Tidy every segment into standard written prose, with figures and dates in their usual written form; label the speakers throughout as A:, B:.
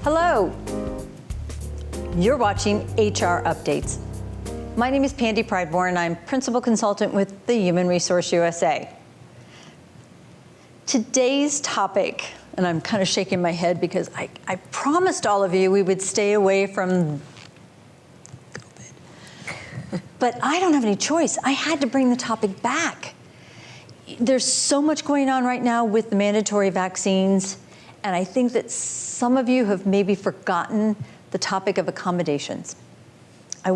A: Hello. You're watching HR Updates. My name is Pandy Pridemore, and I'm Principal Consultant with the Human Resource USA. Today's topic, and I'm kind of shaking my head because I promised all of you we would stay away from COVID. But I don't have any choice. I had to bring the topic back. There's so much going on right now with the mandatory vaccines, and I think that some of you have maybe forgotten the topic of accommodations. I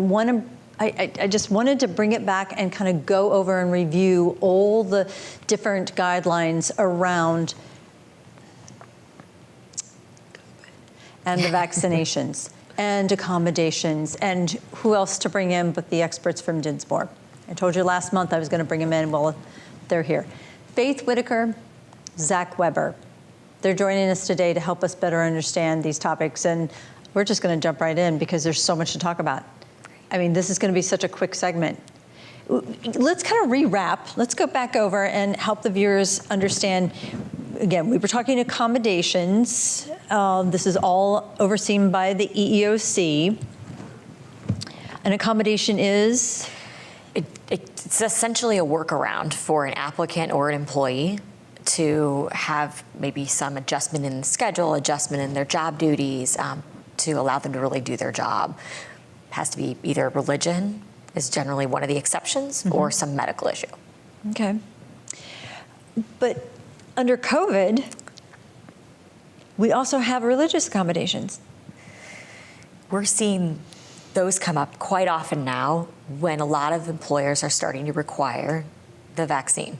A: just wanted to bring it back and kind of go over and review all the different guidelines around and the vaccinations and accommodations and who else to bring in but the experts from Dinsmore. I told you last month I was going to bring them in. Well, they're here. Faith Whitaker, Zach Weber. They're joining us today to help us better understand these topics, and we're just going to jump right in because there's so much to talk about. I mean, this is going to be such a quick segment. Let's kind of rewrap. Let's go back over and help the viewers understand. Again, we were talking accommodations. This is all overseen by the EEOC. An accommodation is?
B: It's essentially a workaround for an applicant or an employee to have maybe some adjustment in the schedule, adjustment in their job duties, to allow them to really do their job. It has to be either religion is generally one of the exceptions, or some medical issue.
A: Okay. But under COVID, we also have religious accommodations.
B: We're seeing those come up quite often now when a lot of employers are starting to require the vaccine.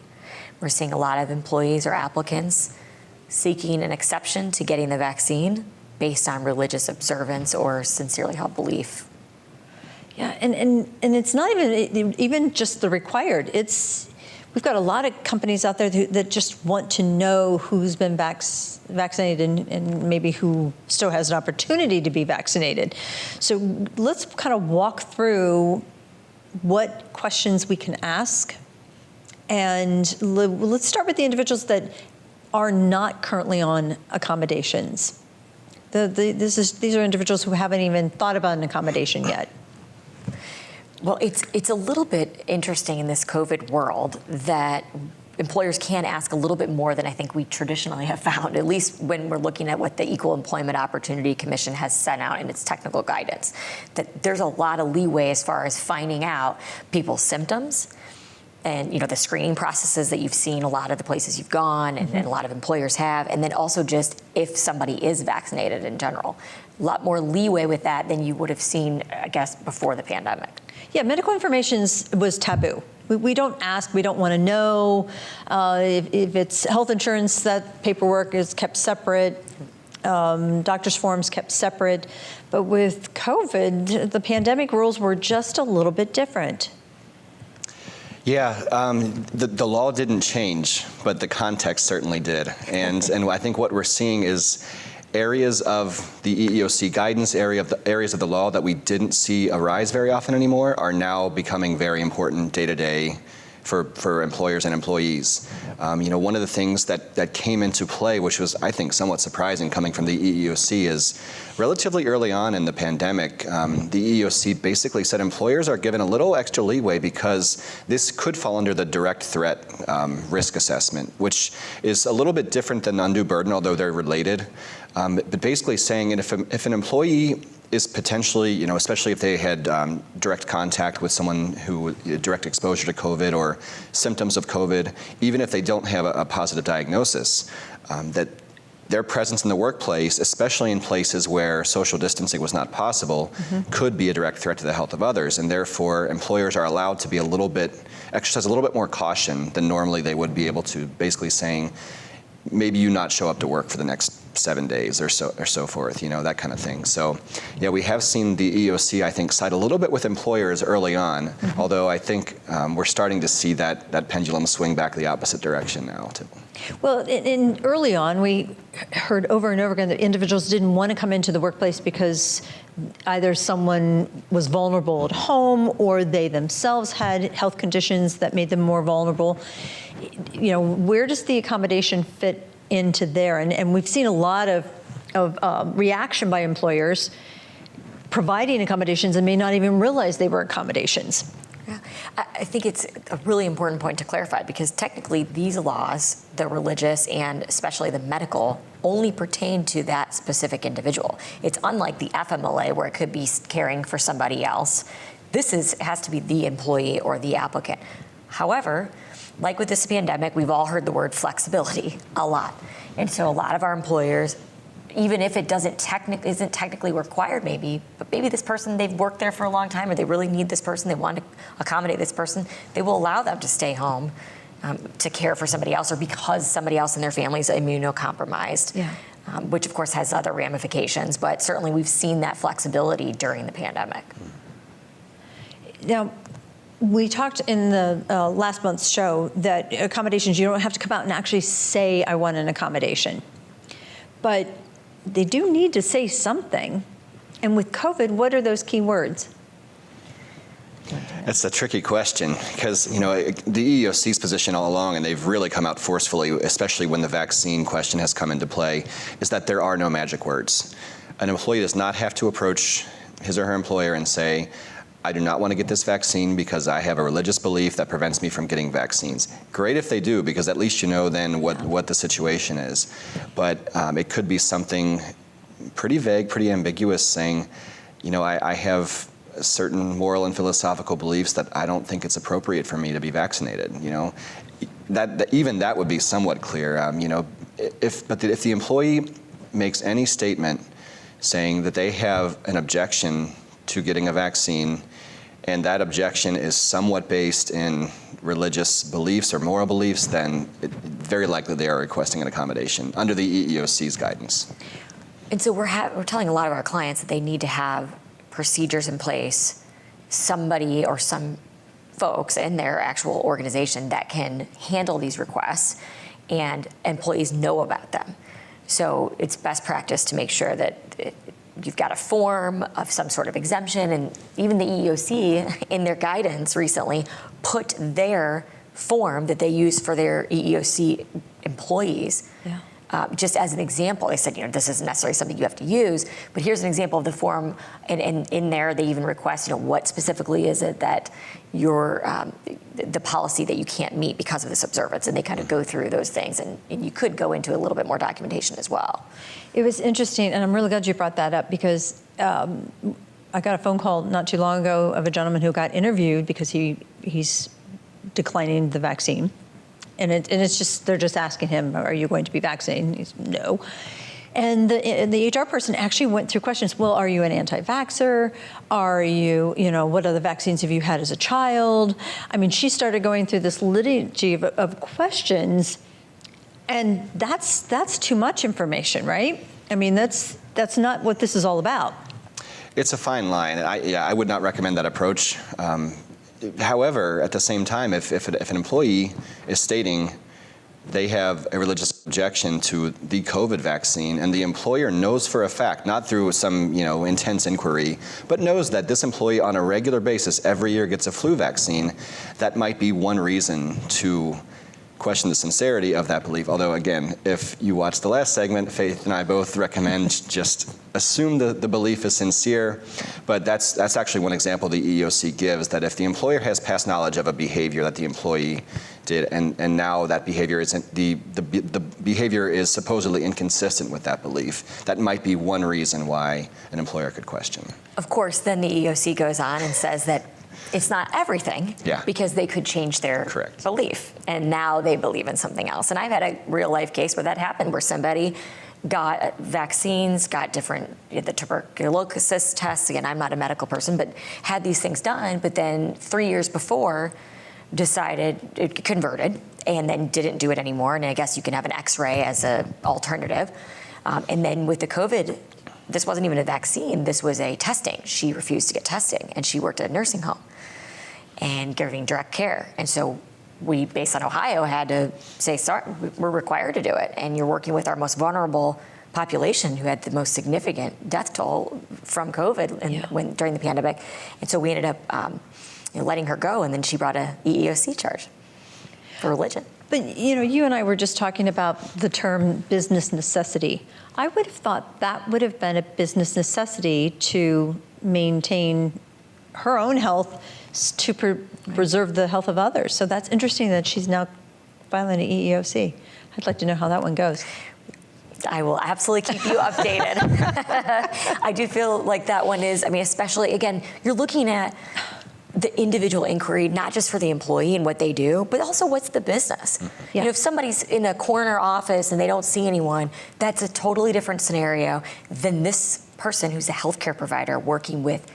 B: We're seeing a lot of employees or applicants seeking an exception to getting the vaccine based on religious observance or sincerely held belief.
A: Yeah, and it's not even just the required. We've got a lot of companies out there that just want to know who's been vaccinated and maybe who still has an opportunity to be vaccinated. So let's kind of walk through what questions we can ask. And let's start with the individuals that are not currently on accommodations. These are individuals who haven't even thought about an accommodation yet.
B: Well, it's a little bit interesting in this COVID world that employers can ask a little bit more than I think we traditionally have found, at least when we're looking at what the Equal Employment Opportunity Commission has sent out in its technical guidance, that there's a lot of leeway as far as finding out people's symptoms and, the screening processes that you've seen a lot of the places you've gone and a lot of employers have, and then also just if somebody is vaccinated in general. A lot more leeway with that than you would have seen, I guess, before the pandemic.
A: Yeah, medical information was taboo. We don't ask, we don't want to know. If it's health insurance, that paperwork is kept separate. Doctor's forms kept separate. But with COVID, the pandemic rules were just a little bit different.
C: Yeah, the law didn't change, but the context certainly did. And I think what we're seeing is areas of the EEOC guidance, areas of the law that we didn't see arise very often anymore are now becoming very important day to day for employers and employees. One of the things that came into play, which was, I think, somewhat surprising coming from the EEOC, is relatively early on in the pandemic, the EEOC basically said employers are given a little extra leeway because this could fall under the direct threat risk assessment, which is a little bit different than undue burden, although they're related. But basically saying if an employee is potentially, especially if they had direct contact with someone who direct exposure to COVID or symptoms of COVID, even if they don't have a positive diagnosis, that their presence in the workplace, especially in places where social distancing was not possible, could be a direct threat to the health of others, and therefore employers are allowed to be exercise a little bit more caution than normally they would be able to, basically saying, maybe you not show up to work for the next 7 days or so forth, that kind of thing. So, yeah, we have seen the EEOC, I think, side a little bit with employers early on, although I think we're starting to see that pendulum swing back the opposite direction now, too.
A: Well, early on, we heard over and over again that individuals didn't want to come into the workplace because either someone was vulnerable at home or they themselves had health conditions that made them more vulnerable. Where does the accommodation fit into there? And we've seen a lot of reaction by employers providing accommodations and may not even realize they were accommodations.
B: Yeah. I think it's a really important point to clarify, because technically these laws, the religious and especially the medical, only pertain to that specific individual. It's unlike the FMLA, where it could be caring for somebody else. This has to be the employee or the applicant. However, like with this pandemic, we've all heard the word flexibility a lot. And so a lot of our employers, even if it isn't technically required but maybe this person, they've worked there for a long time, or they really need this person, they want to accommodate this person, they will allow them to stay home to care for somebody else, or because somebody else in their family is immunocompromised, which of course has other ramifications, but certainly we've seen that flexibility during the pandemic.
A: Now, we talked in the last month's show that accommodations, you don't have to come out and actually say, I want an accommodation. But they do need to say something. And with COVID, what are those key words?
C: That's a tricky question, because the EEOC's position all along, and they've really come out forcefully, especially when the vaccine question has come into play, is that there are no magic words. An employee does not have to approach his or her employer and say, I do not want to get this vaccine because I have a religious belief that prevents me from getting vaccines. Great if they do, because at least you know then what the situation is. But it could be something pretty vague, pretty ambiguous, saying, I have certain moral and philosophical beliefs that I don't think it's appropriate for me to be vaccinated. That even that would be somewhat clear. If the employee makes any statement saying that they have an objection to getting a vaccine, and that objection is somewhat based in religious beliefs or moral beliefs, then very likely they are requesting an accommodation under the EEOC's guidance.
B: And so we're telling a lot of our clients that they need to have procedures in place, somebody or some folks in their actual organization that can handle these requests, and employees know about them. So it's best practice to make sure that you've got a form of some sort of exemption, and even the EEOC in their guidance recently put their form that they use for their EEOC employees. Just as an example, they said, this isn't necessarily something you have to use, but here's an example of the form, and in there they even request, what specifically is it that the policy that you can't meet because of this observance, and they kind of go through those things, and you could go into a little bit more documentation as well.
A: It was interesting, and I'm really glad you brought that up, because I got a phone call not too long ago of a gentleman who got interviewed because he's declining the vaccine. And it's just, they're just asking him, are you going to be vaccinated? He's no. And the HR person actually went through questions. Well, are you an anti-vaxxer? Are you, what other vaccines have you had as a child? I mean, she started going through this liturgy of questions, and that's too much information, right? I mean, that's not what this is all about.
C: It's a fine line. I would not recommend that approach. However, at the same time, if an employee is stating they have a religious objection to the COVID vaccine, and the employer knows for a fact, not through some intense inquiry, but knows that this employee on a regular basis every year gets a flu vaccine, that might be one reason to question the sincerity of that belief. Although, again, if you watch the last segment, Faith and I both recommend just assume the belief is sincere. But that's actually one example the EEOC gives, that if the employer has past knowledge of a behavior that the employee did, and now that behavior isn't the behavior is supposedly inconsistent with that belief, that might be one reason why an employer could question.
B: Of course, then the EEOC goes on and says that it's not everything, because they could change their belief, and now they believe in something else. And I've had a real life case where that happened, where somebody got vaccines, got the tuberculosis tests. Again, I'm not a medical person, but had these things done, but then 3 years before decided, it converted, and then didn't do it anymore. And I guess you can have an X-ray as an alternative. And then with the COVID, this wasn't even a vaccine, this was a testing. She refused to get testing, and she worked at a nursing home and giving direct care. And so we, based on Ohio, had to say, sorry, we're required to do it. And you're working with our most vulnerable population, who had the most significant death toll from COVID during the pandemic. And so we ended up letting her go, and then she brought a EEOC charge for religion.
A: But, you and I were just talking about the term business necessity. I would have thought that would have been a business necessity to maintain her own health, to preserve the health of others. So that's interesting that she's now filing an EEOC. I'd like to know how that one goes.
B: I will absolutely keep you updated. I do feel like that one is, especially, again, you're looking at the individual inquiry, not just for the employee and what they do, but also what's the business.
A: Yeah.
B: If somebody's in a corner office and they don't see anyone, that's a totally different scenario than this person who's a healthcare provider working with,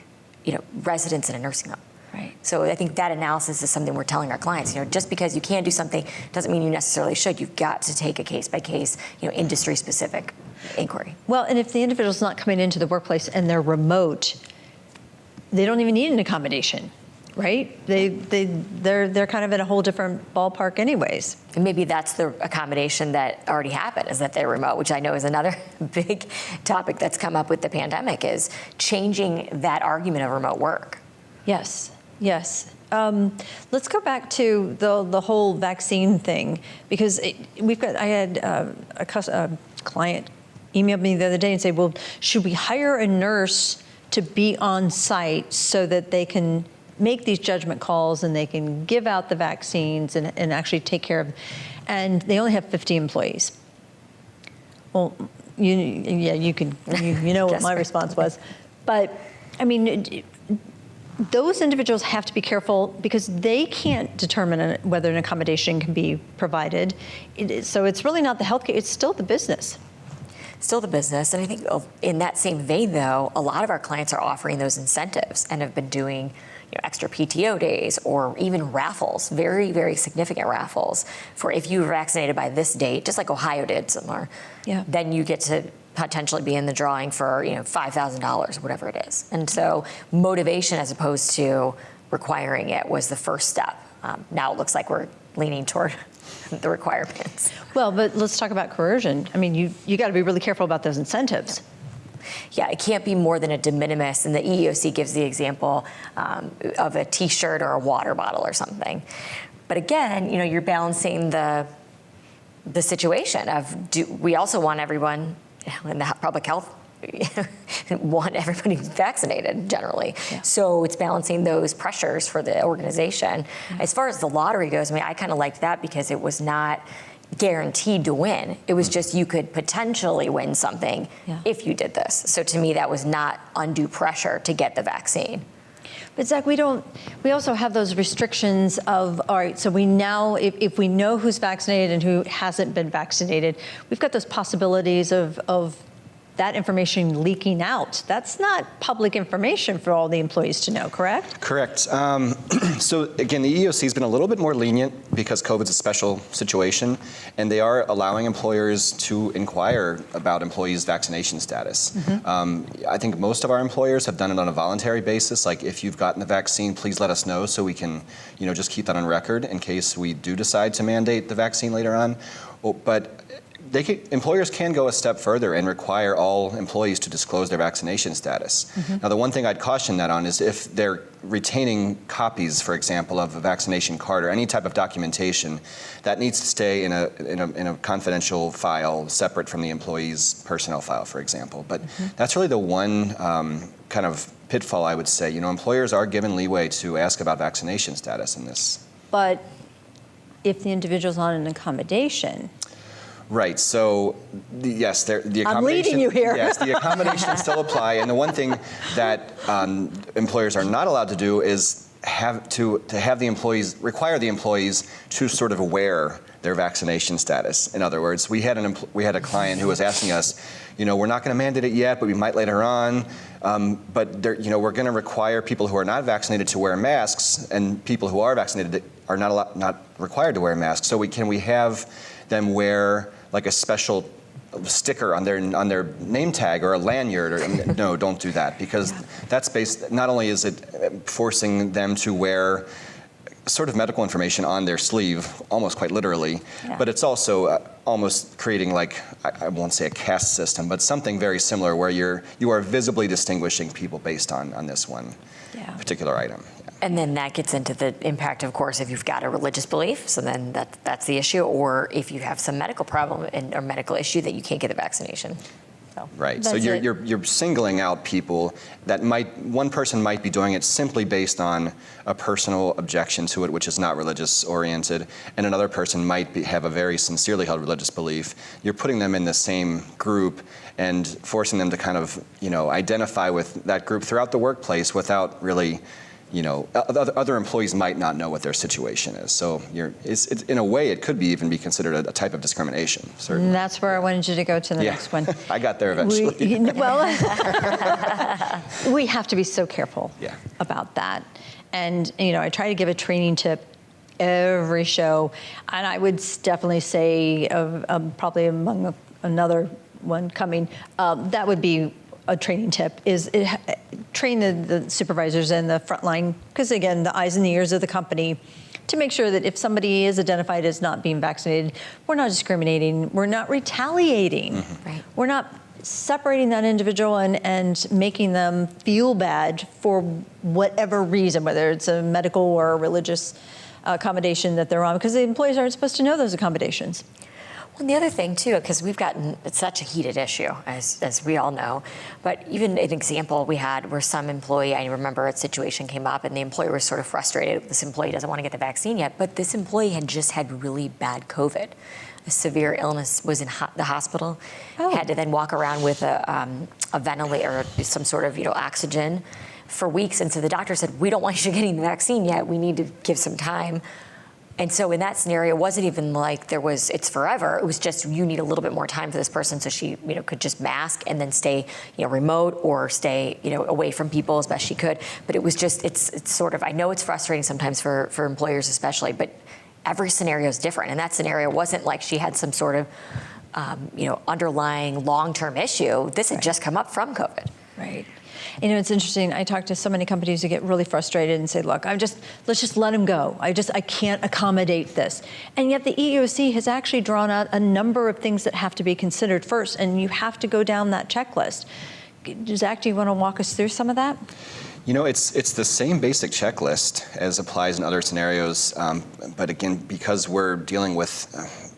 B: residents in a nursing home.
A: Right.
B: So I think that analysis is something we're telling our clients. Just because you can do something doesn't mean you necessarily should. You've got to take a case by case, industry-specific inquiry.
A: Well, and if the individual's not coming into the workplace and they're remote, they don't even need an accommodation, right? They're kind of in a whole different ballpark anyways.
B: And maybe that's the accommodation that already happened, is that they're remote, which I know is another big topic that's come up with the pandemic, is changing that argument of remote work.
A: Yes. Let's go back to the whole vaccine thing, because I had a client emailed me the other day and say, well, should we hire a nurse to be on site so that they can make these judgment calls and they can give out the vaccines and actually take care of, and they only have 50 employees. Well, you know what my response was. But, those individuals have to be careful because they can't determine whether an accommodation can be provided. So it's really not the healthcare, it's still the business.
B: Still the business. And I think in that same vein, though, a lot of our clients are offering those incentives and have been doing extra PTO days or even raffles, very, very significant raffles for if you were vaccinated by this date, just like Ohio did similar, then you get to potentially be in the drawing for $5,000, whatever it is. And so motivation as opposed to requiring it was the first step. Now it looks like we're leaning toward the requirements.
A: Well, but let's talk about coercion. You got to be really careful about those incentives.
B: Yeah, it can't be more than a de minimis, and the EEOC gives the example of a T-shirt or a water bottle or something. But again, you're balancing the situation of we also want everyone in the public health want everybody vaccinated generally. Yeah. So it's balancing those pressures for the organization. Mm-hmm. As far as the lottery goes, I kind of liked that because it was not guaranteed to win. It was just you could potentially win something if you did this. So to me, that was not undue pressure to get the vaccine.
A: But Zach, we also have those restrictions of, all right, so we now, if we know who's vaccinated and who hasn't been vaccinated, we've got those possibilities of that information leaking out. That's not public information for all the employees to know, correct?
C: Correct. So again, the EEOC has been a little bit more lenient because COVID's a special situation, and they are allowing employers to inquire about employees' vaccination status. Mm-hmm. I think most of our employers have done it on a voluntary basis, like if you've gotten the vaccine, please let us know so we can, just keep that on record in case we do decide to mandate the vaccine later on. But employers can go a step further and require all employees to disclose their vaccination status. Mm-hmm. Now, the one thing I'd caution that on is if they're retaining copies, for example, of a vaccination card or any type of documentation, that needs to stay in a confidential file separate from the employee's personnel file, for example. But that's really the one kind of pitfall, I would say. Employers are given leeway to ask about vaccination status in this.
A: But if the individual's on an accommodation.
C: Right. So, yes, the accommodation.
A: I'm leading you here.
C: Yes, the accommodations still apply, and the one thing that employers are not allowed to do is require the employees to sort of wear their vaccination status. In other words, we had a client who was asking us, we're not going to mandate it yet, but we might later on. But we're going to require people who are not vaccinated to wear masks, and people who are vaccinated are not required to wear masks. So can we have them wear like a special sticker on their name tag or a lanyard? Or no, don't do that, because that's based. Not only is it forcing them to wear sort of medical information on their sleeve, almost quite literally, but it's also almost creating like, I won't say a caste system, but something very similar where you are visibly distinguishing people based on this one particular item.
B: And then that gets into the impact, of course, if you've got a religious belief, so then that's the issue, or if you have some medical problem or medical issue that you can't get the vaccination. So.
C: Right. So
A: That's
C: you're singling out people that one person might be doing it simply based on a personal objection to it, which is not religious oriented, and another person might have a very sincerely held religious belief. You're putting them in the same group and forcing them to kind of, identify with that group throughout the workplace without really, other employees might not know what their situation is. So it's in a way, it could even be considered a type of discrimination, certainly.
A: And that's where I wanted you to go to the next one.
C: I got there eventually.
A: We have to be so careful about that. And, I try to give a training tip every show. And I would definitely say, probably among another one coming, that would be a training tip, is train the supervisors and the frontline, because again, the eyes and the ears of the company, to make sure that if somebody is identified as not being vaccinated, we're not discriminating, we're not retaliating,
B: Right.
A: We're not separating that individual and making them feel bad for whatever reason, whether it's a medical or a religious accommodation that they're on, because the employees aren't supposed to know those accommodations.
B: Well, and the other thing, too, because we've gotten, it's such a heated issue, as we all know, but even an example we had where some employee, I remember a situation came up and the employer was sort of frustrated. This employee doesn't want to get the vaccine yet, but this employee had just had really bad COVID. A severe illness, was in the hospital, had to then walk around with a ventilator or some sort of, oxygen for weeks. And so the doctor said, we don't want you getting the vaccine yet. We need to give some time. And so in that scenario, it wasn't even like it's forever. It was just, you need a little bit more time for this person, so she, could just mask and then stay, remote or stay, away from people as best she could. But it was just, it's sort of, I know it's frustrating sometimes for employers especially, but every scenario is different. And that scenario wasn't like she had some sort of, underlying long-term issue. This had just come up from COVID.
A: Right. It's interesting. I talk to so many companies who get really frustrated and say, look, let's just let them go. I can't accommodate this. And yet the EOC has actually drawn out a number of things that have to be considered first, and you have to go down that checklist. Zach, do you want to walk us through some of that?
C: It's the same basic checklist as applies in other scenarios, but again, because we're dealing with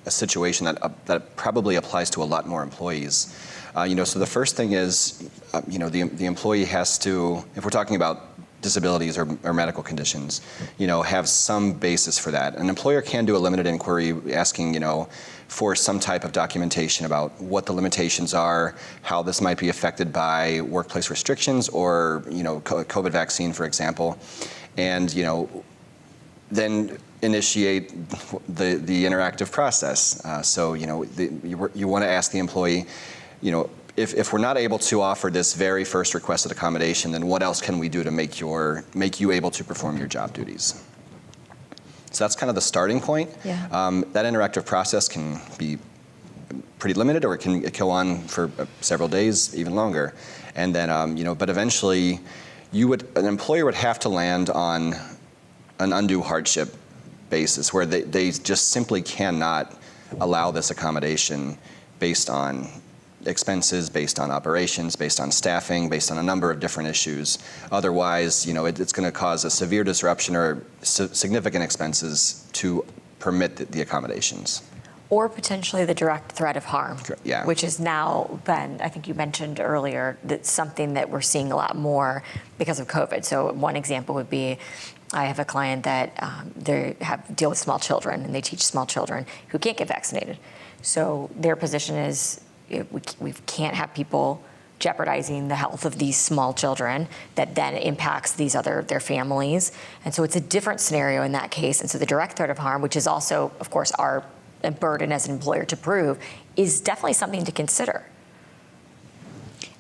C: a situation that probably applies to a lot more employees. So the first thing is, the employee has to, if we're talking about disabilities or medical conditions, have some basis for that. An employer can do a limited inquiry asking, for some type of documentation about what the limitations are, how this might be affected by workplace restrictions or, COVID vaccine, for example, and, then initiate the interactive process. So, you want to ask the employee, if we're not able to offer this very first requested accommodation, then what else can we do to make you able to perform your job duties? So that's kind of the starting point.
A: Yeah.
C: That interactive process can be pretty limited, or it can go on for several days, even longer. And then, but eventually, an employer would have to land on an undue hardship basis, where they just simply cannot allow this accommodation based on expenses, based on operations, based on staffing, based on a number of different issues. Otherwise, it's going to cause a severe disruption or significant expenses to permit the accommodations.
B: Or potentially the direct threat of harm, which has now been, I think you mentioned earlier, that's something that we're seeing a lot more because of COVID. So one example would be, I have a client that deal with small children, and they teach small children who can't get vaccinated. So their position is, we can't have people jeopardizing the health of these small children that then impacts their families. And so it's a different scenario in that case. And so the direct threat of harm, which is also, of course, our burden as an employer to prove, is definitely something to consider.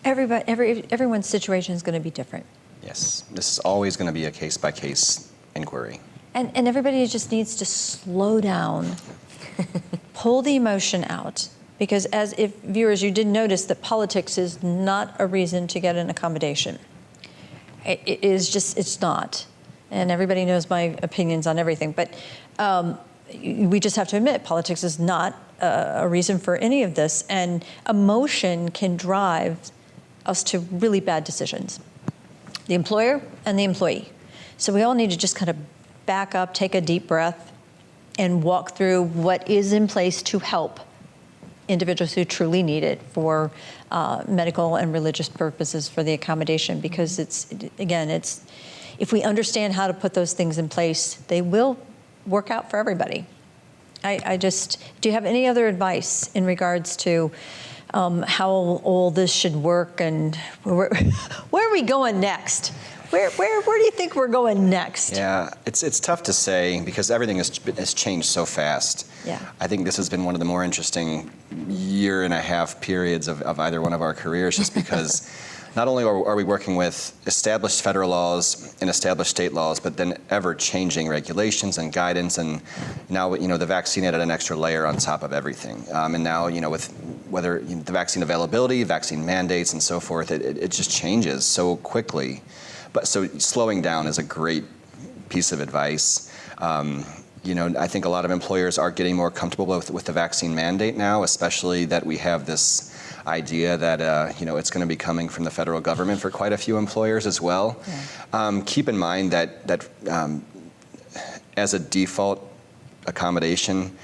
A: Everyone's situation is going to be different.
C: Yes, this is always going to be a case-by-case inquiry.
A: And everybody just needs to slow down, pull the emotion out. Because if viewers, you did notice that politics is not a reason to get an accommodation. It is just, it's not. And everybody knows my opinions on everything. But we just have to admit, politics is not a reason for any of this. And emotion can drive us to really bad decisions. The employer and the employee. So we all need to just kind of back up, take a deep breath, and walk through what is in place to help individuals who truly need it for medical and religious purposes for the accommodation. Because it's if we understand how to put those things in place, they will work out for everybody. Do you have any other advice in regards to how all this should work, and where are we going next? Where do you think we're going next?
C: Yeah, it's tough to say because everything has changed so fast.
A: Yeah.
C: I think this has been one of the more interesting year and a half periods of either one of our careers, just because not only are we working with established federal laws and established state laws, but then ever-changing regulations and guidance, and now the vaccine added an extra layer on top of everything. And now with whether the vaccine availability, vaccine mandates, and so forth, it just changes so quickly. But so slowing down is a great piece of advice. I think a lot of employers are getting more comfortable with the vaccine mandate now, especially that we have this idea that it's going to be coming from the federal government for quite a few employers as well. Yeah. Keep in mind that as a default accommodation,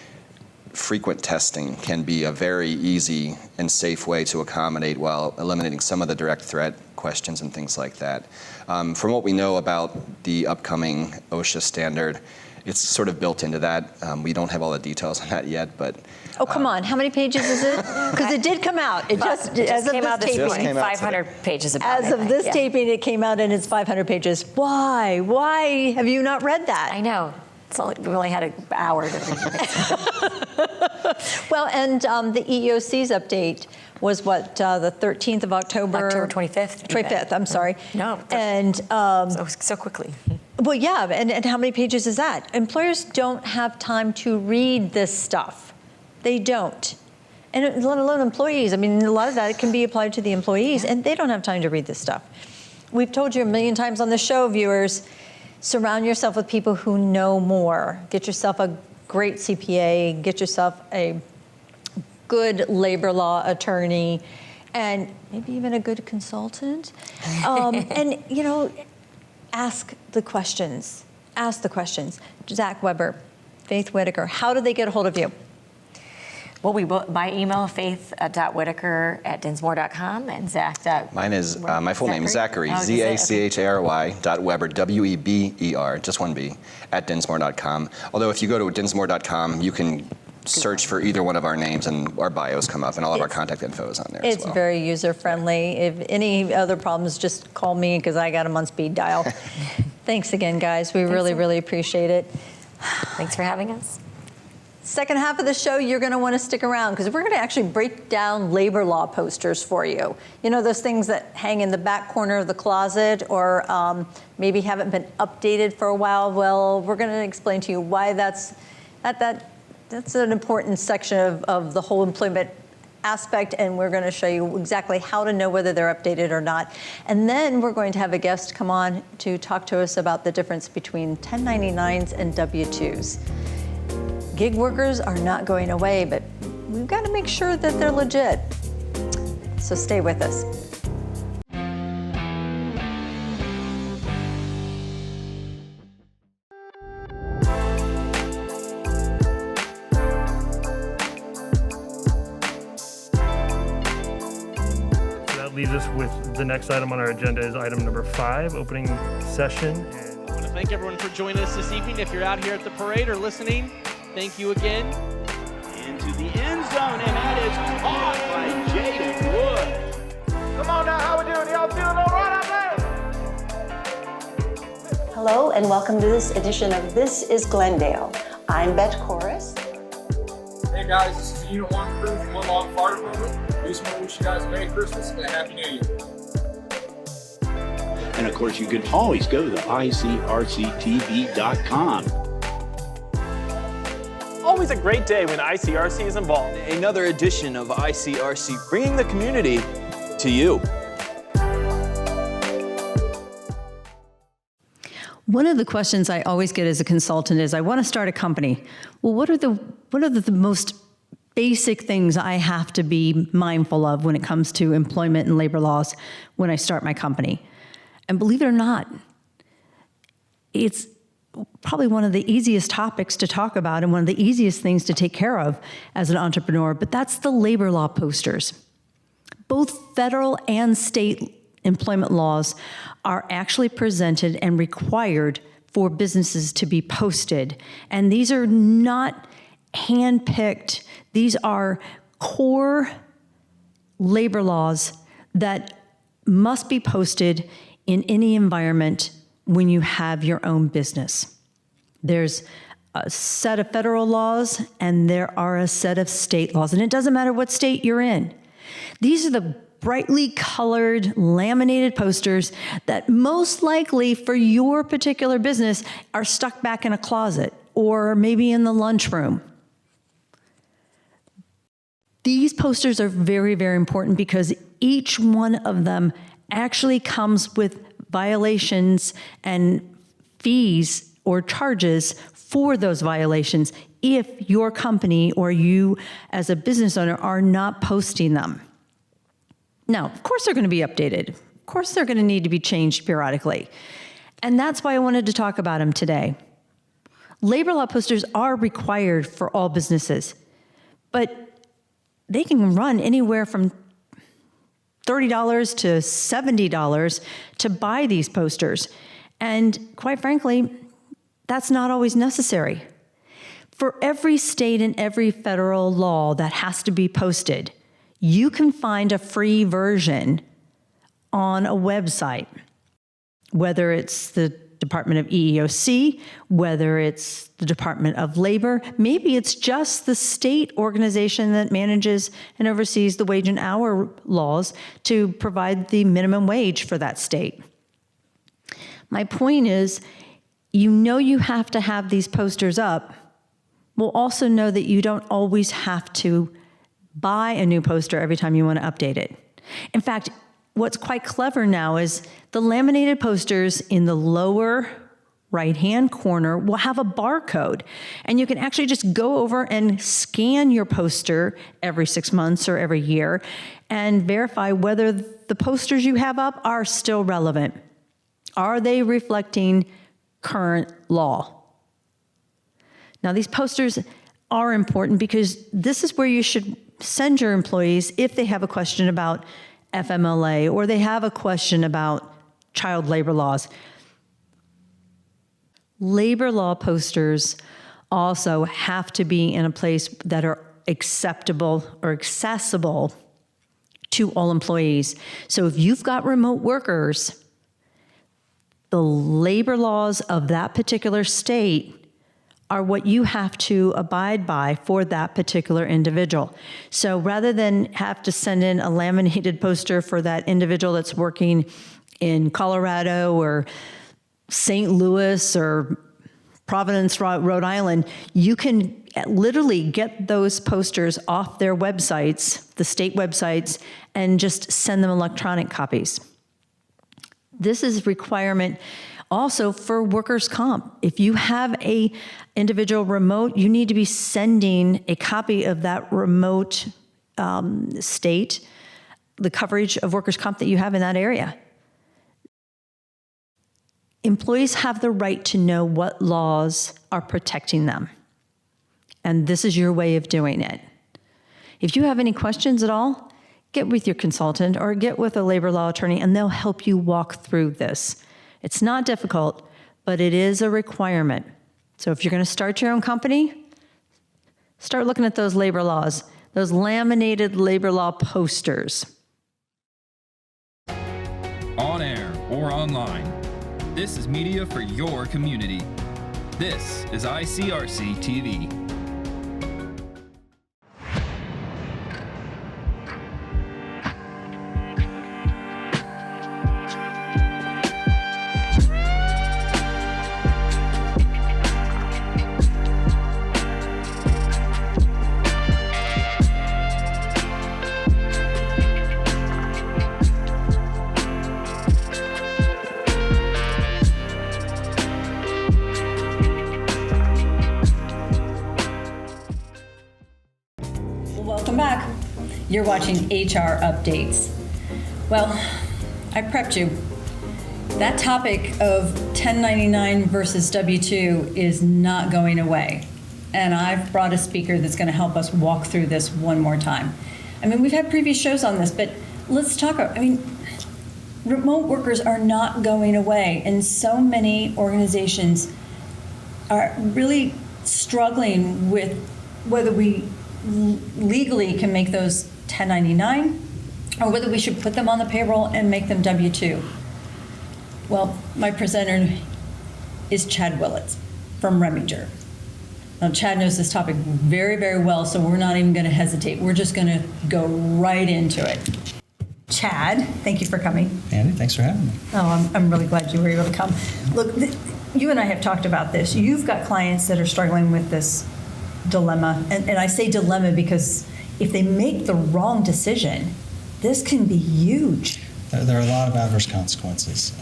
C: frequent testing can be a very easy and safe way to accommodate while eliminating some of the direct threat questions and things like that. From what we know about the upcoming OSHA standard, it's sort of built into that. We don't have all the details on that yet, but...
A: Oh, come on. How many pages is it? Because it did come out. It just
B: came out this
A: taping.
B: 500 pages about it.
A: As of this taping, it came out and it's 500 pages. Why? Why have you not read that?
B: I know. We only had an hour to read it.
A: Well, and the EOC's update was what, the 13th of October?
B: October 25th.
A: 25th, I'm sorry.
B: No.
A: And
B: so quickly.
A: Well, yeah, and how many pages is that? Employers don't have time to read this stuff. They don't. And let alone employees. I mean, a lot of that can be applied to the employees, and they don't have time to read this stuff. We've told you a million times on the show, viewers, surround yourself with people who know more. Get yourself a great CPA, get yourself a good labor law attorney, and maybe even a good consultant. And, ask the questions. Ask the questions. Zach Weber, Faith Whitaker, how do they get a hold of you?
B: Well, we by email, faith.whitaker@dinsmore.com and Zach.
C: Mine is my full name is Zachary, ZACHARY.Weber, WEBER, just one B, @dinsmore.com. Although if you go to dinsmore.com, you can search for either one of our names and our bios come up, and all of our contact info is on there as well.
A: It's very user-friendly. If any other problems, just call me because I got them on speed dial. Thanks again, guys. We really appreciate it.
B: Thanks for having us.
A: Second half of the show, you're going to want to stick around because we're going to actually break down labor law posters for you. You know, those things that hang in the back corner of the closet or maybe haven't been updated for a while. Well, we're going to explain to you why that's an important section of the whole employment aspect, and we're going to show you exactly how to know whether they're updated or not. And then we're going to have a guest come on to talk to us about the difference between 1099s and W-2s. Gig workers are not going away, but we've got to make sure that they're legit. So stay with us.
D: Leaves us with the next item on our agenda is item number 5, opening session.
E: I want to thank everyone for joining us this evening. If you're out here at the parade or listening, thank you again.
F: Into the end zone, and that is caught by Jaden Wood.
G: Come on now, how we doing? Y'all feeling all right out there?
H: Hello and welcome to this edition of This is Glendale. I'm Bet Chorus.
I: Hey guys, this is Unit 1 crew from Woodlawn Fire Department. We just want to wish you guys a Merry Christmas and a Happy New Year.
F: And of course, you can always go to ICRC-TV.com.
J: Always a great day when ICRC is involved.
K: Another edition of ICRC, bringing the community to you.
A: One of the questions I always get as a consultant is, I want to start a company. Well, what are the most basic things I have to be mindful of when it comes to employment and labor laws when I start my company? And believe it or not, it's probably one of the easiest topics to talk about and one of the easiest things to take care of as an entrepreneur, but that's the labor law posters. Both federal and state employment laws are actually presented and required for businesses to be posted. And these are not handpicked. These are core labor laws that must be posted in any environment when you have your own business. There's a set of federal laws and there are a set of state laws, and it doesn't matter what state you're in. These are the brightly colored laminated posters that most likely for your particular business are stuck back in a closet or maybe in the lunchroom. These posters are very, very important because each one of them actually comes with violations and fees or charges for those violations if your company or you as a business owner are not posting them. Now, of course they're going to be updated. Of course they're going to need to be changed periodically. And that's why I wanted to talk about them today. Labor law posters are required for all businesses, but they can run anywhere from $30 to $70 to buy these posters. And quite frankly, that's not always necessary. For every state and every federal law that has to be posted, you can find a free version on a website, whether it's the Department of EEOC, whether it's the Department of Labor, maybe it's just the state organization that manages and oversees the wage and hour laws to provide the minimum wage for that state. My point is, you know you have to have these posters up. We'll also know that you don't always have to buy a new poster every time you want to update it. In fact, what's quite clever now is the laminated posters in the lower right-hand corner will have a barcode, and you can actually just go over and scan your poster every 6 months or every year and verify whether the posters you have up are still relevant. Are they reflecting current law? Now, these posters are important because this is where you should send your employees if they have a question about FMLA or they have a question about child labor laws. Labor law posters also have to be in a place that are acceptable or accessible to all employees. So if you've got remote workers, the labor laws of that particular state are what you have to abide by for that particular individual. So rather than have to send in a laminated poster for that individual that's working in Colorado or St. Louis or Providence, Rhode Island, you can literally get those posters off their websites, the state websites, and just send them electronic copies. This is a requirement also for workers' comp. If you have a individual remote, you need to be sending a copy of that remote state, the coverage of workers' comp that you have in that area. Employees have the right to know what laws are protecting them. And this is your way of doing it. If you have any questions at all, get with your consultant or get with a labor law attorney and they'll help you walk through this. It's not difficult, but it is a requirement. So if you're going to start your own company, start looking at those labor laws, those laminated labor law posters.
L: On air or online, this is media for your community. This is ICRC-TV.
A: Welcome back. You're watching HR Updates. Well, I prepped you. That topic of 1099 versus W-2 is not going away. And I've brought a speaker that's going to help us walk through this one more time. I mean, we've had previous shows on this, but let's talk. I mean, remote workers are not going away, and so many organizations are really struggling with whether we legally can make those 1099 or whether we should put them on the payroll and make them W-2. Well, my presenter is Chad Willits from Reminger. Now, Chad knows this topic very, very well, so we're not even going to hesitate. We're just going to go right into it. Chad, thank you for coming.
M: Andy, thanks for having me.
A: Oh, I'm really glad you were able to come. Look, you and I have talked about this. You've got clients that are struggling with this dilemma, and I say dilemma because if they make the wrong decision, this can be huge.
M: There are a lot of adverse consequences,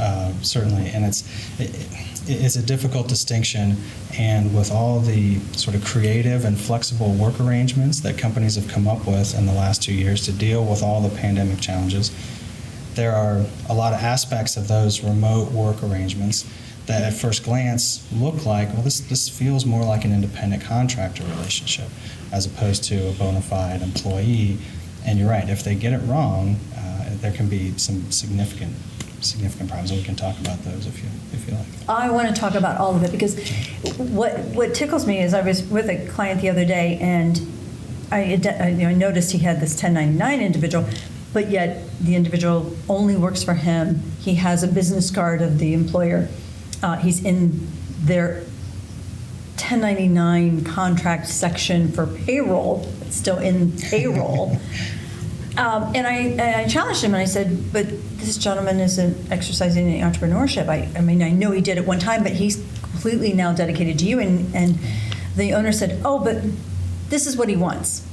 M: certainly, and it's a difficult distinction, and with all the sort of creative and flexible work arrangements that companies have come up with in the last 2 years to deal with all the pandemic challenges, there are a lot of aspects of those remote work arrangements that at first glance look like, well, this feels more like an independent contractor relationship as opposed to a bona fide employee. And you're right, if they get it wrong, there can be some significant problems, and we can talk about those if you like.
A: I want to talk about all of it because what tickles me is I was with a client the other day, and I noticed he had this 1099 individual, but yet the individual only works for him. He has a business card of the employer. He's in their 1099 contract section for payroll, but still in payroll. And I challenged him and I said, but this gentleman isn't exercising any entrepreneurship. I mean, I know he did at one time, but he's completely now dedicated to you. And the owner said, oh, but this is what he wants.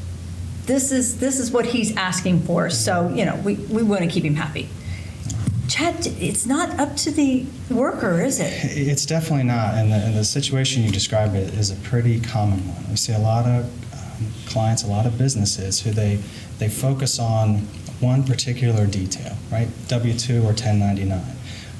A: This is what he's asking for. So, we want to keep him happy. Chad, it's not up to the worker, is it?
M: It's definitely not. And the situation you described is a pretty common one. We see a lot of clients, a lot of businesses who they focus on one particular detail, right? W-2 or 1099,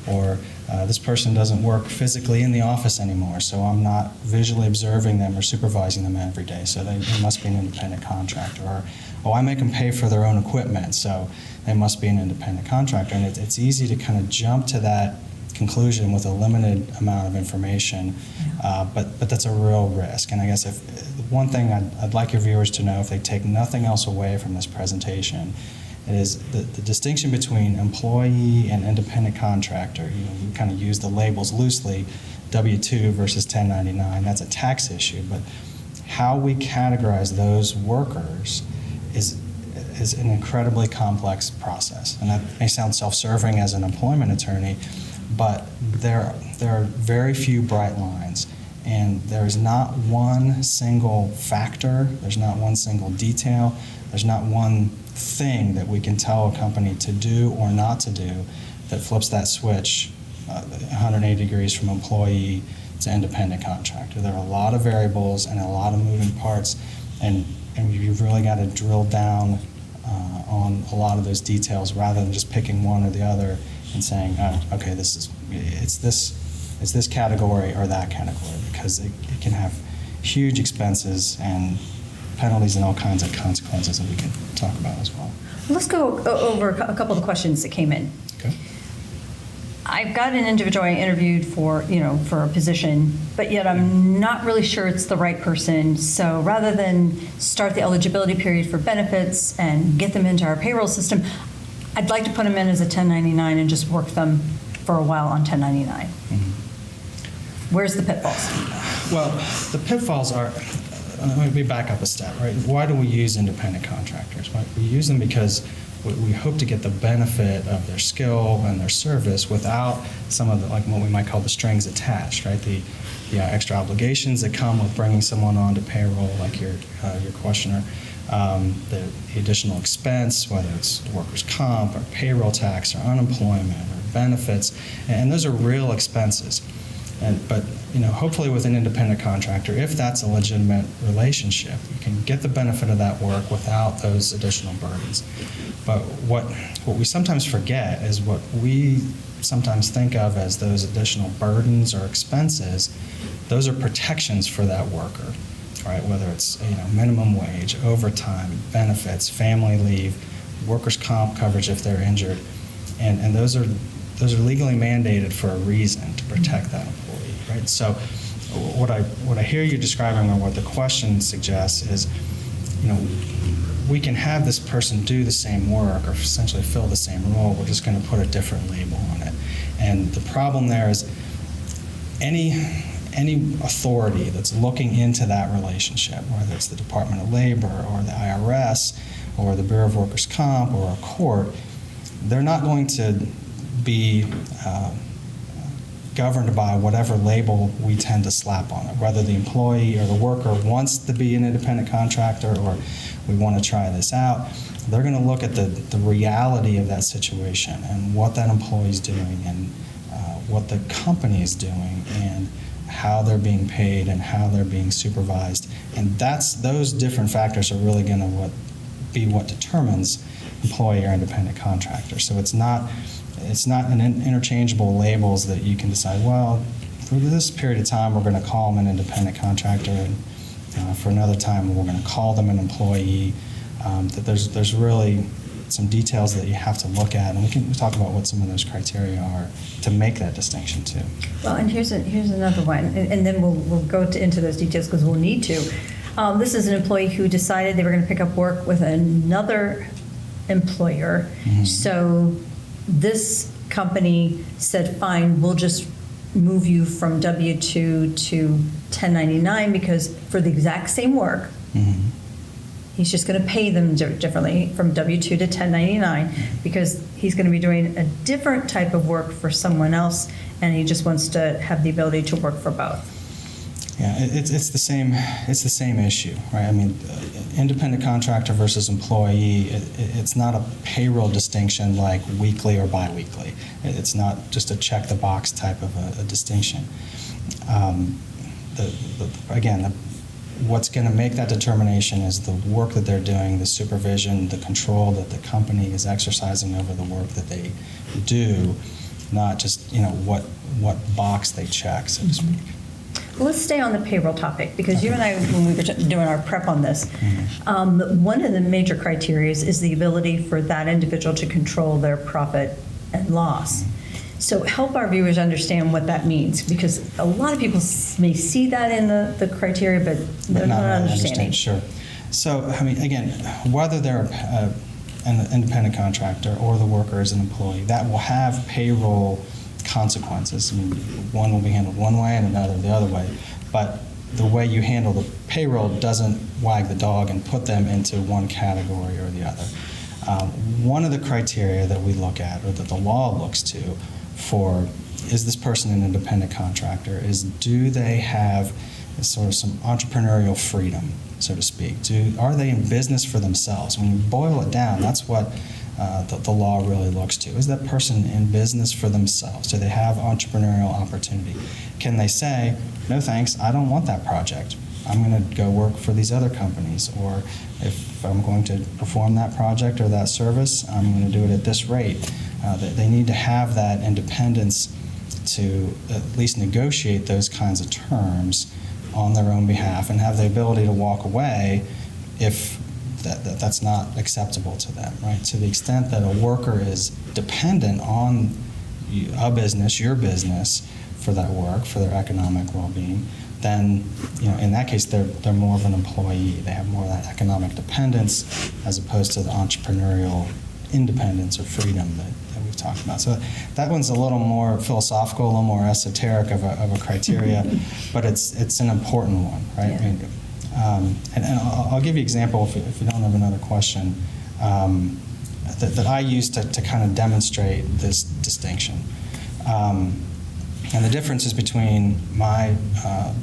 M: or this person doesn't work physically in the office anymore, so I'm not visually observing them or supervising them every day, so they must be an independent contractor. Or, oh, I make them pay for their own equipment, so they must be an independent contractor. And it's easy to kind of jump to that conclusion with a limited amount of information, but that's a real risk. And I guess if one thing I'd like your viewers to know, if they take nothing else away from this presentation, it is the distinction between employee and independent contractor. You kind of use the labels loosely, W-2 versus 1099. That's a tax issue, but how we categorize those workers is an incredibly complex process. And that may sound self-serving as an employment attorney, but there are very few bright lines, and there is not one single factor, there's not one single detail, there's not one thing that we can tell a company to do or not to do that flips that switch 180 degrees from employee to independent contractor. There are a lot of variables and a lot of moving parts, and you've really got to drill down on a lot of those details rather than just picking one or the other and saying, oh, okay, it's this category or that category, because it can have huge expenses and penalties and all kinds of consequences that we can talk about as well.
A: Let's go over a couple of the questions that came in.
M: Okay.
A: I've got an individual I interviewed for a position, but yet I'm not really sure it's the right person. So rather than start the eligibility period for benefits and get them into our payroll system, I'd like to put them in as a 1099 and just work them for a while on 1099. Mm-hmm. Where's the pitfalls?
M: Well, the pitfalls are, let me back up a step, right? Why do we use independent contractors? We use them because we hope to get the benefit of their skill and their service without some of the, like what we might call the strings attached, right? The extra obligations that come with bringing someone onto payroll, like your questioner, the additional expense, whether it's workers' comp or payroll tax or unemployment or benefits, and those are real expenses. But hopefully with an independent contractor, if that's a legitimate relationship, you can get the benefit of that work without those additional burdens. But what we sometimes forget is what we sometimes think of as those additional burdens or expenses, those are protections for that worker, right? Whether it's minimum wage, overtime, benefits, family leave, workers' comp coverage if they're injured, and those are legally mandated for a reason, to protect that employee, right? So what I hear you describing, or what the question suggests, is we can have this person do the same work or essentially fill the same role. We're just going to put a different label on it. And the problem there is any authority that's looking into that relationship, whether it's the Department of Labor or the IRS or the Bureau of Workers' Comp or a court, they're not going to be governed by whatever label we tend to slap on it, whether the employee or the worker wants to be an independent contractor or we want to try this out. They're going to look at the reality of that situation and what that employee is doing and what the company is doing and how they're being paid and how they're being supervised. And those different factors are really going to be what determines employee or independent contractor. So it's not an interchangeable labels that you can decide, well, for this period of time we're going to call them an independent contractor, and for another time we're going to call them an employee. That there's really some details that you have to look at, and we can talk about what some of those criteria are to make that distinction too.
A: Well, and here's another one, and then we'll go into those details because we'll need to. This is an employee who decided they were going to pick up work with another employer. Mm-hmm. So this company said, fine, we'll just move you from W-2 to 1099 because for the exact same work, mm-hmm. he's just going to pay them differently from W-2 to 1099 because he's going to be doing a different type of work for someone else, and he just wants to have the ability to work for both.
M: Yeah, it's the same issue, right? I mean, independent contractor versus employee, it's not a payroll distinction like weekly or biweekly. It's not just a check the box type of a distinction. What's going to make that determination is the work that they're doing, the supervision, the control that the company is exercising over the work that they do, not just what box they check, so to speak.
A: Well, let's stay on the payroll topic because you and I, when we were doing our prep on this, one of the major criteria is the ability for that individual to control their profit and loss. So help our viewers understand what that means, because a lot of people may see that in the criteria, but they're not understanding.
M: Sure. So, I mean, again, whether they're an independent contractor or the worker is an employee, that will have payroll consequences. I mean, one will be handled one way and another the other way, but the way you handle the payroll doesn't wag the dog and put them into one category or the other. One of the criteria that we look at, or that the law looks to for is this person an independent contractor, is do they have sort of some entrepreneurial freedom, so to speak? Are they in business for themselves? When you boil it down, that's what the law really looks to. Is that person in business for themselves? Do they have entrepreneurial opportunity? Can they say, no thanks, I don't want that project. I'm going to go work for these other companies, or if I'm going to perform that project or that service, I'm going to do it at this rate. They need to have that independence to at least negotiate those kinds of terms on their own behalf and have the ability to walk away if that's not acceptable to them, right? To the extent that a worker is dependent on a business, your business, for that work, for their economic well-being, then in that case they're more of an employee. They have more of that economic dependence as opposed to the entrepreneurial independence or freedom that we've talked about. So that one's a little more philosophical, a little more esoteric of a criteria, but it's an important one, right?
A: Yeah.
M: I mean, and I'll give you an example if you don't have another question that I use to kind of demonstrate this distinction. And the differences between my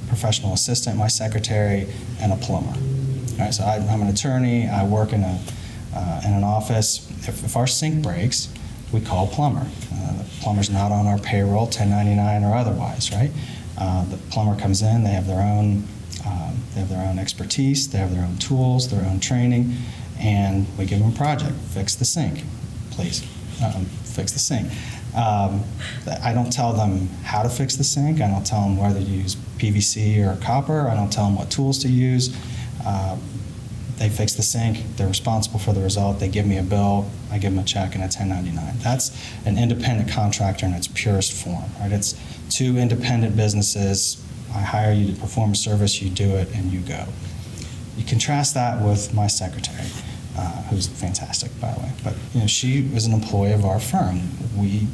M: professional assistant, my secretary, and a plumber. All right, so I'm an attorney. I work in an office. If our sink breaks, we call a plumber. The plumber's not on our payroll, 1099 or otherwise, right? The plumber comes in. They have their own expertise. They have their own tools, their own training, and we give them a project. Fix the sink, please. Fix the sink. I don't tell them how to fix the sink. I don't tell them whether to use PVC or copper. I don't tell them what tools to use. They fix the sink. They're responsible for the result. They give me a bill. I give them a check and a 1099. That's an independent contractor in its purest form, right? It's two independent businesses. I hire you to perform a service, you do it, and you go. You contrast that with my secretary, who's fantastic, by the way. But she was an employee of our firm. We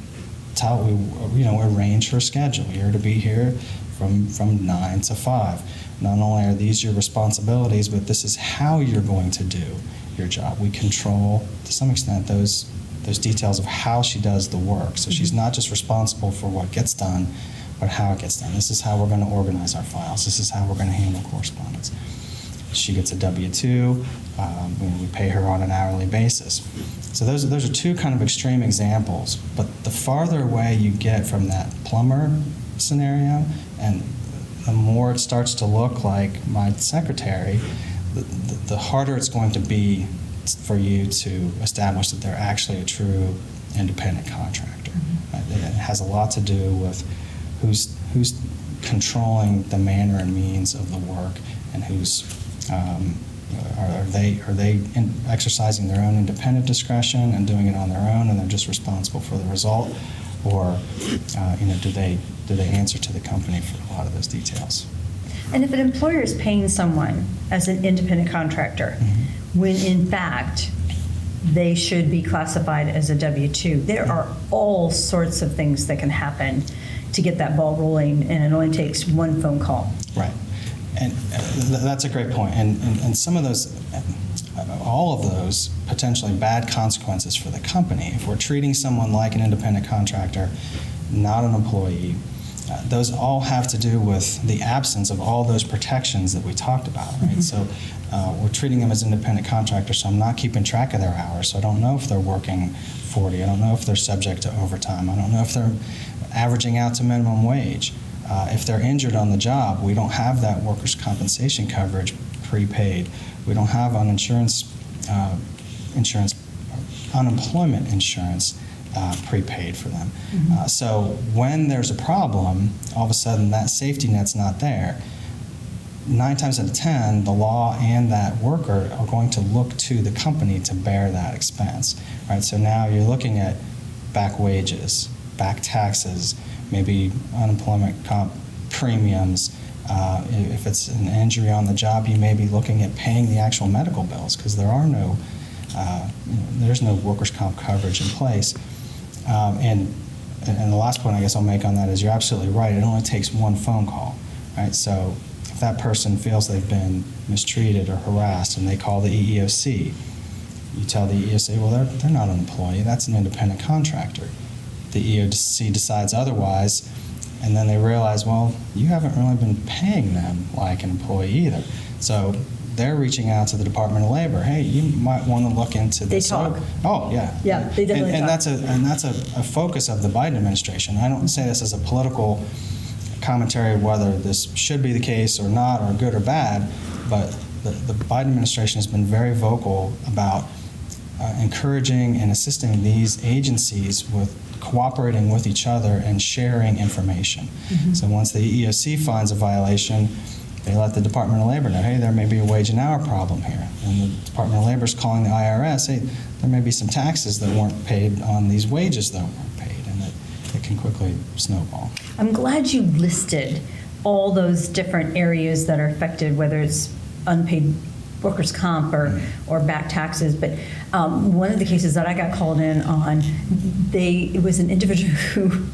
M: arrange her schedule. You're to be here from 9 to 5. Not only are these your responsibilities, but this is how you're going to do your job. We control, to some extent, those details of how she does the work. So she's not just responsible for what gets done, but how it gets done. This is how we're going to organize our files. This is how we're going to handle correspondence. She gets a W-2. We pay her on an hourly basis. So those are two kind of extreme examples. But the farther away you get from that plumber scenario, and the more it starts to look like my secretary, the harder it's going to be for you to establish that they're actually a true independent contractor. It has a lot to do with who's controlling the manner and means of the work, and who's are they exercising their own independent discretion and doing it on their own, and they're just responsible for the result, or do they answer to the company for a lot of those details?
A: And if an employer is paying someone as an independent contractor, when in fact they should be classified as a W-2, there are all sorts of things that can happen to get that ball rolling, and it only takes one phone call.
M: Right. And that's a great point. And some of those, all of those potentially bad consequences for the company, if we're treating someone like an independent contractor, not an employee, those all have to do with the absence of all those protections that we talked about, right? So we're treating them as independent contractors, so I'm not keeping track of their hours, so I don't know if they're working 40, I don't know if they're subject to overtime, I don't know if they're averaging out to minimum wage. If they're injured on the job, we don't have that workers' compensation coverage prepaid. We don't have unemployment insurance prepaid for them. So when there's a problem, all of a sudden that safety net's not there. 9 times out of 10, the law and that worker are going to look to the company to bear that expense, right? So now you're looking at back wages, back taxes, maybe unemployment comp premiums. If it's an injury on the job, you may be looking at paying the actual medical bills, because there's no workers' comp coverage in place. And the last point I guess I'll make on that is you're absolutely right. It only takes one phone call, right? So if that person feels they've been mistreated or harassed and they call the EEOC, you tell the EEOC, well, they're not an employee. That's an independent contractor. The EEOC decides otherwise, and then they realize, well, you haven't really been paying them like an employee either. So they're reaching out to the Department of Labor. Hey, you might want to look into this.
A: They talk.
M: Oh, yeah.
A: Yeah, they definitely talk.
M: And that's a focus of the Biden administration. I don't say this as a political commentary of whether this should be the case or not, or good or bad, but the Biden administration has been very vocal about encouraging and assisting these agencies with cooperating with each other and sharing information. So once the EEOC finds a violation, they let the Department of Labor know, hey, there may be a wage and hour problem here. And the Department of Labor is calling the IRS, hey, there may be some taxes that weren't paid on these wages that weren't paid, and it can quickly snowball.
A: I'm glad you listed all those different areas that are affected, whether it's unpaid workers' comp or back taxes. But one of the cases that I got called in on, it was an individual who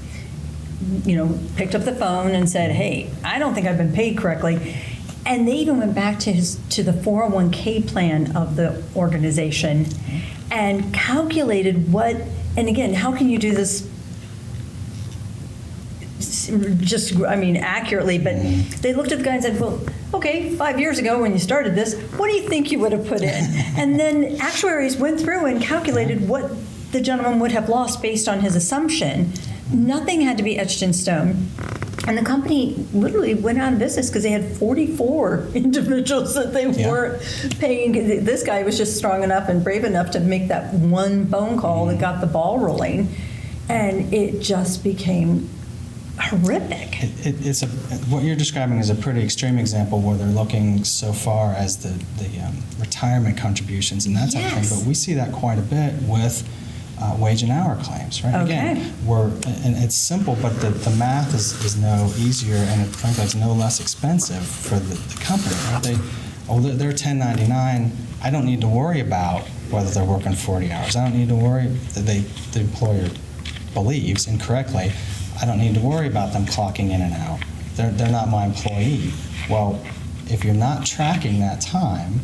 A: picked up the phone and said, hey, I don't think I've been paid correctly. And they even went back to the 401k plan of the organization and calculated and again, how can you do this accurately, but they looked at the guy and said, well, okay, 5 years ago when you started this, what do you think you would have put in? And then actuaries went through and calculated what the gentleman would have lost based on his assumption. Nothing had to be etched in stone. And the company literally went out of business because they had 44 individuals that they weren't paying. This guy was just strong enough and brave enough to make that one phone call that got the ball rolling. And it just became horrific.
M: What you're describing is a pretty extreme example where they're looking so far as the retirement contributions and that type of thing. But we see that quite a bit with wage and hour claims, right?
A: Okay.
M: Again, and it's simple, but the math is no easier, and frankly, it's no less expensive for the company. Right? They're 1099. I don't need to worry about whether they're working 40 hours. I don't need to worry that the employer believes incorrectly. I don't need to worry about them clocking in and out. They're not my employee. Well, if you're not tracking that time,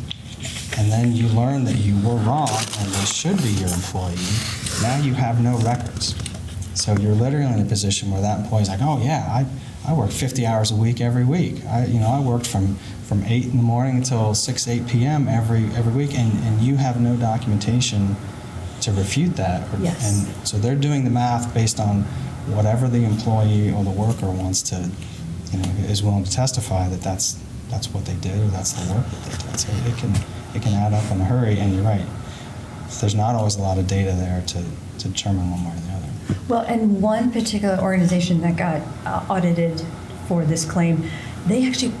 M: and then you learn that you were wrong and they should be your employee, now you have no records. So you're literally in a position where that employee's like, oh yeah, I work 50 hours a week every week. I worked from 8 in the morning until 8 p.m. every week, and you have no documentation to refute that.
A: Yes.
M: And so they're doing the math based on whatever the employee or the worker wants to, is willing to testify that that's what they did or that's the work that they did. So it can add up in a hurry, and you're right. There's not always a lot of data there to determine one way or the other.
A: Well, and one particular organization that got audited for this claim, they actually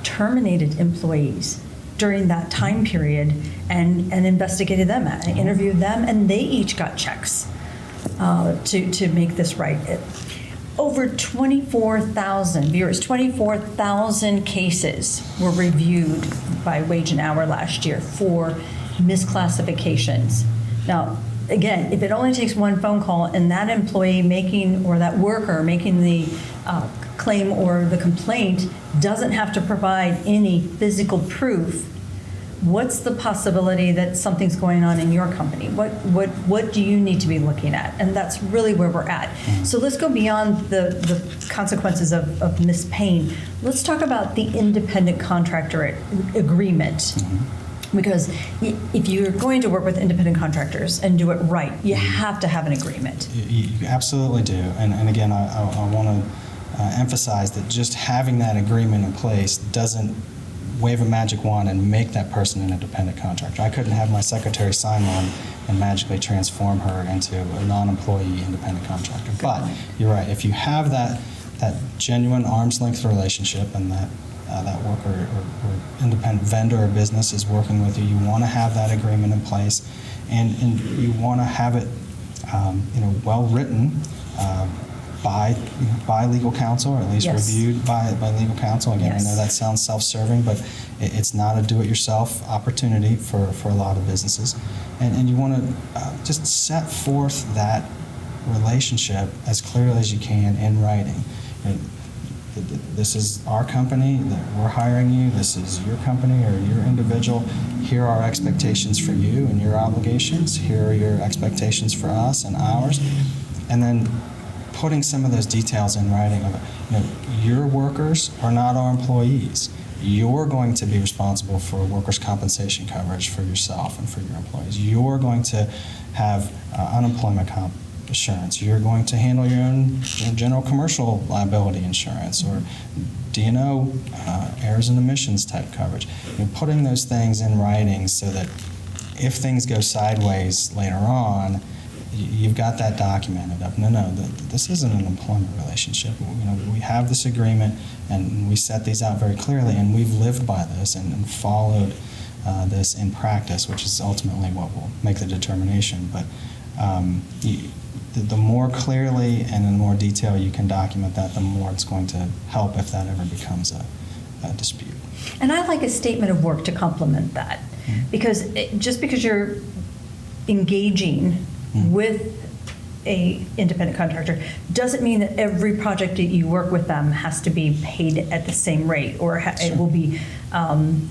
A: terminated employees during that time period and investigated them, and interviewed them, and they each got checks to make this right. Over 24,000 viewers, 24,000 cases were reviewed by Wage and Hour last year for misclassifications. Now, again, if it only takes one phone call and that employee or that worker making the claim or the complaint doesn't have to provide any physical proof, what's the possibility that something's going on in your company? What do you need to be looking at? And that's really where we're at. So let's go beyond the consequences of mispaying. Let's talk about the independent contractor agreement. Because if you're going to work with independent contractors and do it right, you have to have an agreement.
M: You absolutely do. And again, I want to emphasize that just having that agreement in place doesn't wave a magic wand and make that person an independent contractor. I couldn't have my secretary sign one and magically transform her into a non-employee independent contractor. But you're right, if you have that genuine arm's length relationship and that worker or independent vendor or business is working with you, you want to have that agreement in place, and you want to have it well written by legal counsel, or at least reviewed by legal counsel. Again, I know that sounds self-serving, but it's not a do-it-yourself opportunity for a lot of businesses. And you want to just set forth that relationship as clearly as you can in writing. This is our company, that we're hiring you, this is your company or your individual. Here are our expectations for you and your obligations. Here are your expectations for us and ours. And then putting some of those details in writing of your workers are not our employees. You're going to be responsible for workers' compensation coverage for yourself and for your employees. You're going to have unemployment insurance. You're going to handle your own general commercial liability insurance or D&O, errors and omissions type coverage. Putting those things in writing so that if things go sideways later on, you've got that documented of, no, this isn't an employment relationship. We have this agreement and we set these out very clearly, and we've lived by this and followed this in practice, which is ultimately what will make the determination. But the more clearly and in more detail you can document that, the more it's going to help if that ever becomes a dispute.
A: And I like a statement of work to complement that, because just because you're engaging with a independent contractor doesn't mean that every project that you work with them has to be paid at the same rate, or it will be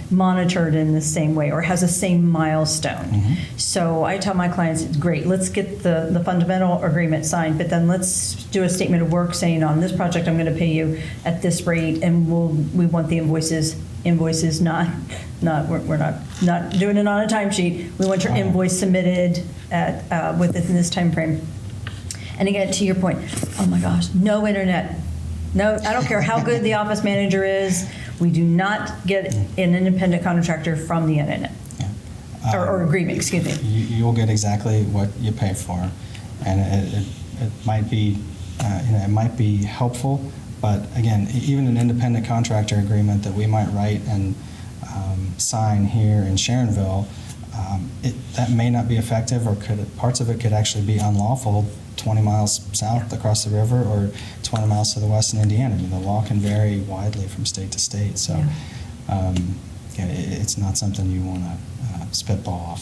A: monitored in the same way, or has the same milestone. So I tell my clients, great, let's get the fundamental agreement signed, but then let's do a statement of work saying, on this project I'm going to pay you at this rate, and we want the invoices we're not doing it on a timesheet. We want your invoice submitted within this time frame. And again, to your point, oh my gosh, no internet. No, I don't care how good the office manager is. We do not get an independent contractor from the internet. Or agreement, excuse me.
M: You'll get exactly what you pay for. And it might be, it might be helpful, but again, even an independent contractor agreement that we might write and sign here in Sharonville, that may not be effective, or parts of it could actually be unlawful 20 miles south across the river or 20 miles to the west in Indiana. I mean, the law can vary widely from state to state, so it's not something you want to spitball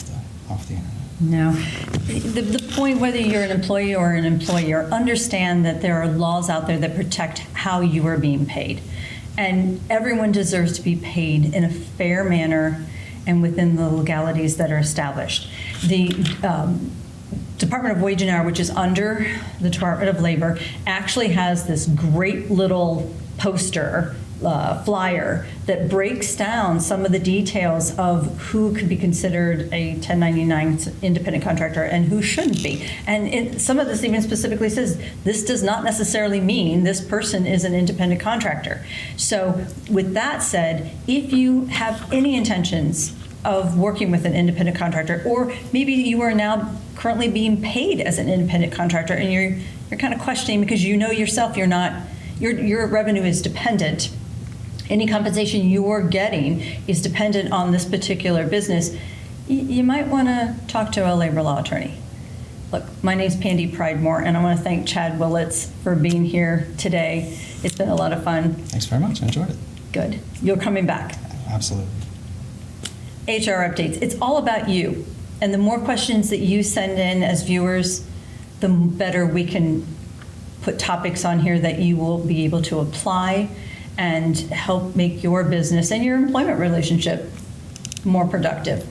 M: off the internet.
A: No. The point, whether you're an employee or an employer, understand that there are laws out there that protect how you are being paid. And everyone deserves to be paid in a fair manner and within the legalities that are established. The Department of Wage and Hour, which is under the Department of Labor, actually has this great little poster, flyer, that breaks down some of the details of who could be considered a 1099 independent contractor and who shouldn't be. And some of this even specifically says this does not necessarily mean this person is an independent contractor. So with that said, if you have any intentions of working with an independent contractor, or maybe you are now currently being paid as an independent contractor and you're kind of questioning because you know yourself your revenue is dependent. Any compensation you are getting is dependent on this particular business. You might want to talk to a labor law attorney. Look, my name's Pandy Pridemore, and I want to thank Chad Willits for being here today. It's been a lot of fun.
M: Thanks very much. I enjoyed it.
A: Good. You're coming back.
M: Absolutely.
A: HR updates. It's all about you. And the more questions that you send in as viewers, the better we can put topics on here that you will be able to apply and help make your business and your employment relationship more productive.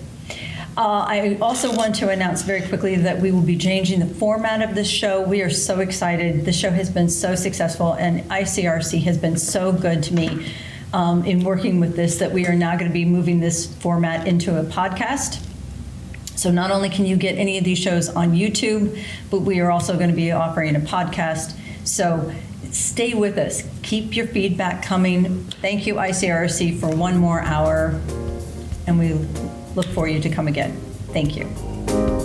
A: I also want to announce very quickly that we will be changing the format of this show. We are so excited. The show has been so successful, and ICRC has been so good to me in working with this, that we are now going to be moving this format into a podcast. So not only can you get any of these shows on YouTube, but we are also going to be offering a podcast. So stay with us. Keep your feedback coming. Thank you, ICRC, for one more hour, and we look for you to come again. Thank you.